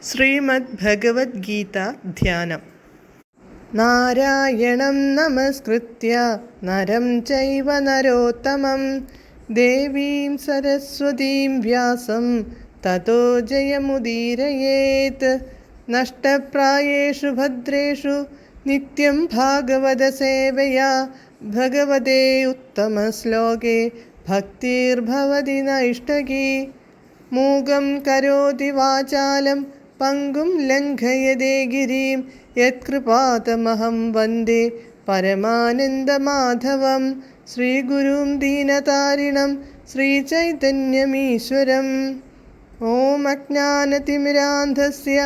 ശ്രീമദ് ഭഗവത്ഗീത ധ്യാനം. നാരായണം നമസ്കൃത്യ നരം ചൈവ നരോത്തമം ദേവീം സരസ്വതീം വ്യാസം തതോ ജയമുദീരയേത്. നഷ്ടപ്രായേഷു ഭദ്രേഷു നിത്യം ഭാഗവത സേവയാ ഭഗവതേ ഉത്തമശ്ലോകേ ഭക്തിർഭവതി നൈഷ്ടകീ. മൂകം കരോതി വാചാലം പങ്കും ലംഘയതേ ഗിരിം യത്കൃപാതമഹം വന്ദേ പരമാനന്ദമാധവം. ശ്രീഗുരും ദീനതാരിണം ശ്രീചൈതന്യമീശ്വരം. ഓം അജ്ഞാനതിമിരാന്ധസ്യ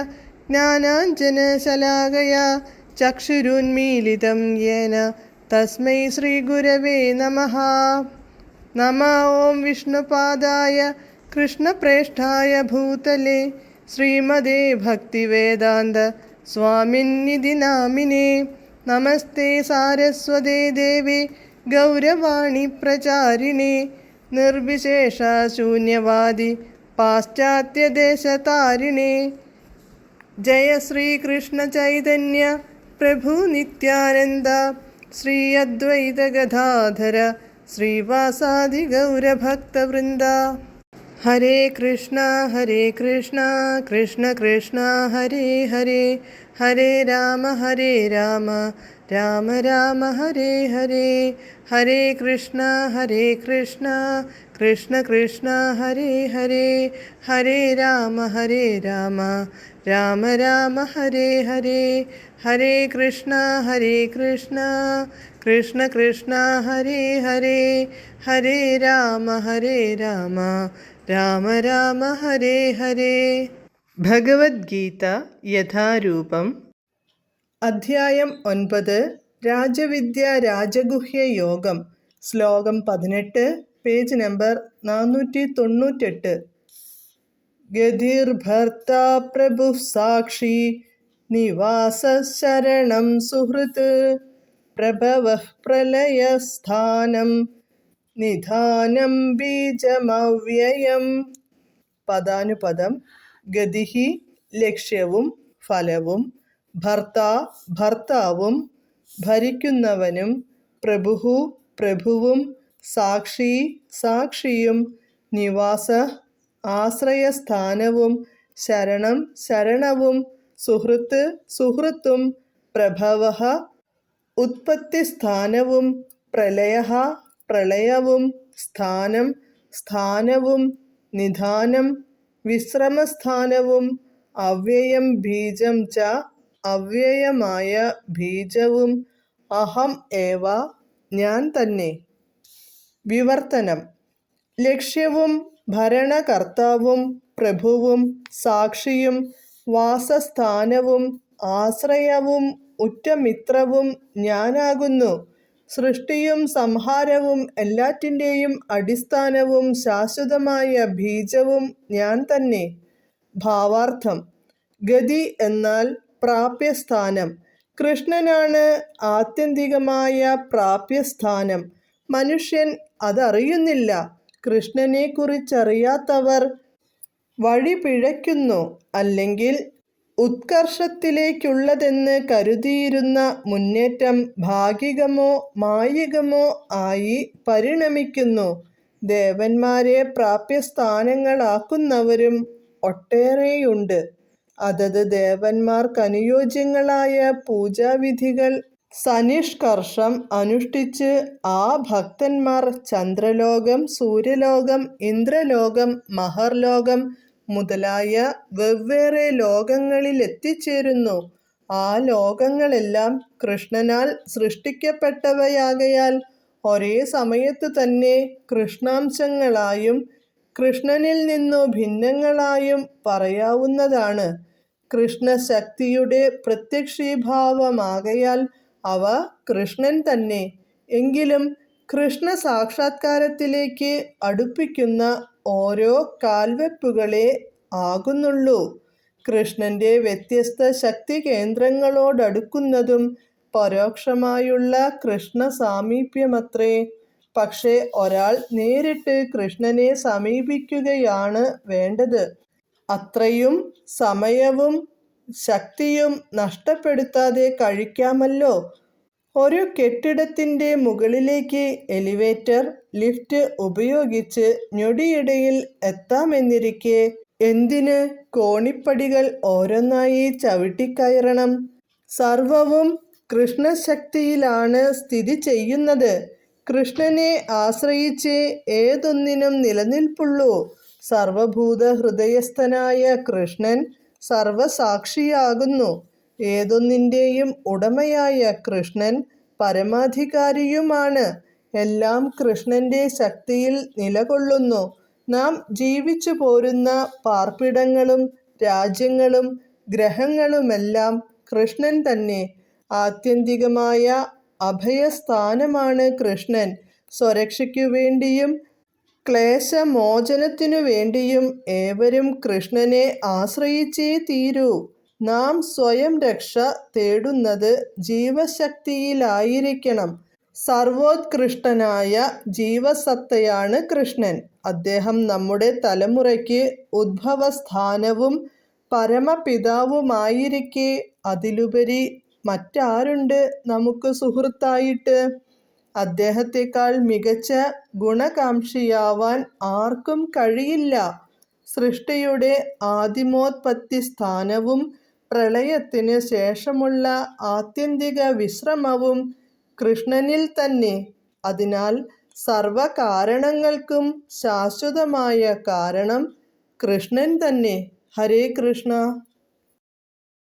ജ്ഞാനാഞ്ജനശലാകയാ ചക്ഷുരുന്മീലിതം യേന തസ്മൈ ശ്രീഗുരവേ നമഃ. നമഃ ഓം വിഷ്ണുപാദായ കൃഷ്ണപ്രേഷ്ഠായ ഭൂതലേ ശ്രീമദേ ഭക്തിവേദാന്ത സ്വാമിന്നിധി നാമിനേ. നമസ്തേ സാരസ്വതേ ദേവേ ഗൗരവാണി പ്രചാരിണേ നിർവിശേഷ ശൂന്യവാദി പാശ്ചാത്യദേശതാരിണേ. ജയ ശ്രീകൃഷ്ണ ചൈതന്യ പ്രഭു നിത്യാനന്ദ ശ്രീ അദ്വൈത ഗദാധര ശ്രീവാസാദി ഗൗരഭക്തവൃന്ദ. ഹരേ കൃഷ്ണ കൃഷ്ണ കൃഷ്ണ ഹരേ ഹരേ, ഹരേ രാമ രാമ രാമ ഹരേ ഹരേ. ഹരേ കൃഷ്ണ കൃഷ്ണ കൃഷ്ണ ഹരേ ഹരേ, ഹരേ രാമ രാമ രാമ ഹരേ ഹരേ. ഹരേ കൃഷ്ണ കൃഷ്ണ ഹരേ ഹരേ, ഹരേ രാമ രാമ ഹരേ ഹരേ. ഭഗവത്ഗീത യഥാരൂപം. അധ്യായം 9. രാജവിദ്യ രാജഗുഹ്യ യോഗം. ശ്ലോകം 18, പേജ് നമ്പർ 498. ഗതിർഭർത്താ പ്രഭുഃ സാക്ഷി നിവാസഃ ശരണം സുഹൃത് പ്രഭവഃ പ്രലയസ്ഥാനം നിധാനം ബീജമവ്യയം. പദാനുപദം. ഗതിഹി ലക്ഷ്യവും ഫലവും, ഭർത്താ ഭർത്താവും, ഭരിക്കുന്നവനും, പ്രഭുഃ പ്രഭുവും, സാക്ഷി സാക്ഷിയും, നിവാസ ആശ്രയസ്ഥാനവും, ശരണം ശരണവും, സുഹൃത്ത് സുഹൃത്തും, പ്രഭവഃ ഉത്പത്തിസ്ഥാനവും, പ്രലയഃ പ്രളയവും, സ്ഥാനം സ്ഥാനവും, നിധാനം വിശ്രമസ്ഥാനവും, അവ്യയം ബീജം ച അവ്യയമായ ബീജവും, അഹം ഏവ ഞാൻ തന്നെ. വിവർത്തനം. ലക്ഷ്യവും ഭരണകർത്താവും പ്രഭുവും സാക്ഷിയും വാസസ്ഥാനവും ആശ്രയവും ഉറ്റമിത്രവും ഞാനാകുന്നു. സൃഷ്ടിയും സംഹാരവും എല്ലാറ്റിൻ്റെയും അടിസ്ഥാനവും ശാശ്വതമായ ബീജവും ഞാൻ തന്നെ. ഭാവാർത്ഥം. ഗതി എന്നാൽ പ്രാപ്യസ്ഥാനം. കൃഷ്ണനാണ് ആത്യന്തികമായ പ്രാപ്യസ്ഥാനം. മനുഷ്യൻ അതറിയുന്നില്ല. കൃഷ്ണനെക്കുറിച്ചറിയാത്തവർ വഴി പിഴയ്ക്കുന്നു. അല്ലെങ്കിൽ ഉത്കർഷത്തിലേക്കുള്ളതെന്ന് കരുതിയിരുന്ന മുന്നേറ്റം ഭാഗികമോ മായികമോ ആയി പരിണമിക്കുന്നു. ദേവന്മാരെ പ്രാപ്യസ്ഥാനങ്ങളാക്കുന്നവരും ഒട്ടേറെയുണ്ട്. അതത് ദേവന്മാർക്കനുയോജ്യങ്ങളായ പൂജാവിധികൾ സനിഷ്കർഷം അനുഷ്ഠിച്ച് ആ ഭക്തന്മാർ ചന്ദ്രലോകം, സൂര്യലോകം, ഇന്ദ്രലോകം, മഹർലോകം മുതലായ വെവ്വേറെ ലോകങ്ങളിലെത്തിച്ചേരുന്നു. ആ ലോകങ്ങളെല്ലാം കൃഷ്ണനാൽ സൃഷ്ടിക്കപ്പെട്ടവയാകയാൽ ഒരേ സമയത്തു തന്നെ കൃഷ്ണാംശങ്ങളായും കൃഷ്ണനിൽ നിന്നു ഭിന്നങ്ങളായും പറയാവുന്നതാണ്. കൃഷ്ണശക്തിയുടെ പ്രത്യക്ഷീഭാവമാകയാൽ അവ കൃഷ്ണൻ തന്നെ. എങ്കിലും കൃഷ്ണ സാക്ഷാത്കാരത്തിലേക്ക് അടുപ്പിക്കുന്ന ഓരോ കാൽവെപ്പുകളെ ആകുന്നുള്ളൂ. കൃഷ്ണന്റെ വ്യത്യസ്ത ശക്തി കേന്ദ്രങ്ങളോടടുക്കുന്നതും പരോക്ഷമായുള്ള കൃഷ്ണ സാമീപ്യമത്രേ. പക്ഷേ ഒരാൾ നേരിട്ട് കൃഷ്ണനെ സമീപിക്കുകയാണ് വേണ്ടത്. അത്രയും സമയവും ശക്തിയും നഷ്ടപ്പെടുത്താതെ കഴിക്കാമല്ലോ. ഒരു കെട്ടിടത്തിൻ്റെ മുകളിലേക്ക് എലിവേറ്റർ, ലിഫ്റ്റ് ഉപയോഗിച്ച് ഞൊടിയിടയിൽ എത്താമെന്നിരിക്കെ എന്തിന് കോണിപ്പടികൾ ഓരോന്നായി ചവിട്ടിക്കയറണം? സർവവും കൃഷ്ണശക്തിയിലാണ് സ്ഥിതി ചെയ്യുന്നത്. കൃഷ്ണനെ ആശ്രയിച്ചേ ഏതൊന്നിനും നിലനിൽപ്പുള്ളൂ. സർവഭൂത ഹൃദയസ്ഥനായ കൃഷ്ണൻ സർവസാക്ഷിയാകുന്നു. ഏതൊന്നിൻ്റെയും ഉടമയായ കൃഷ്ണൻ പരമാധികാരിയുമാണ്. എല്ലാം കൃഷ്ണന്റെ ശക്തിയിൽ നിലകൊള്ളുന്നു. നാം ജീവിച്ചു പോരുന്ന പാർപ്പിടങ്ങളും രാജ്യങ്ങളും ഗ്രഹങ്ങളുമെല്ലാം കൃഷ്ണൻ തന്നെ. ആത്യന്തികമായ അഭയസ്ഥാനമാണ് കൃഷ്ണൻ. സ്വരക്ഷയ്ക്കു വേണ്ടിയും ക്ലേശമോചനത്തിനു വേണ്ടിയും ഏവരും കൃഷ്ണനെ ആശ്രയിച്ചേ തീരൂ. നാം സ്വയം രക്ഷ തേടുന്നത് ജീവശക്തിയിലായിരിക്കണം. സർവോത്കൃഷ്ടനായ ജീവസത്തയാണ് കൃഷ്ണൻ. അദ്ദേഹം നമ്മുടെ തലമുറയ്ക്ക് ഉദ്ഭവസ്ഥാനവും പരമപിതാവുമായിരിക്കെ അതിലുപരി മറ്റാരുണ്ട് നമുക്ക് സുഹൃത്തായിട്ട്? അദ്ദേഹത്തെക്കാൾ മികച്ച ഗുണകാംക്ഷിയാവാൻ ആർക്കും കഴിയില്ല. സൃഷ്ടിയുടെ ആദിമോത്പത്തി സ്ഥാനവും പ്രളയത്തിന് ശേഷമുള്ള ആത്യന്തിക വിശ്രമവും കൃഷ്ണനിൽ തന്നെ. അതിനാൽ സർവകാരണങ്ങൾക്കും ശാശ്വതമായ കാരണം കൃഷ്ണൻ തന്നെ. ഹരേ കൃഷ്ണ.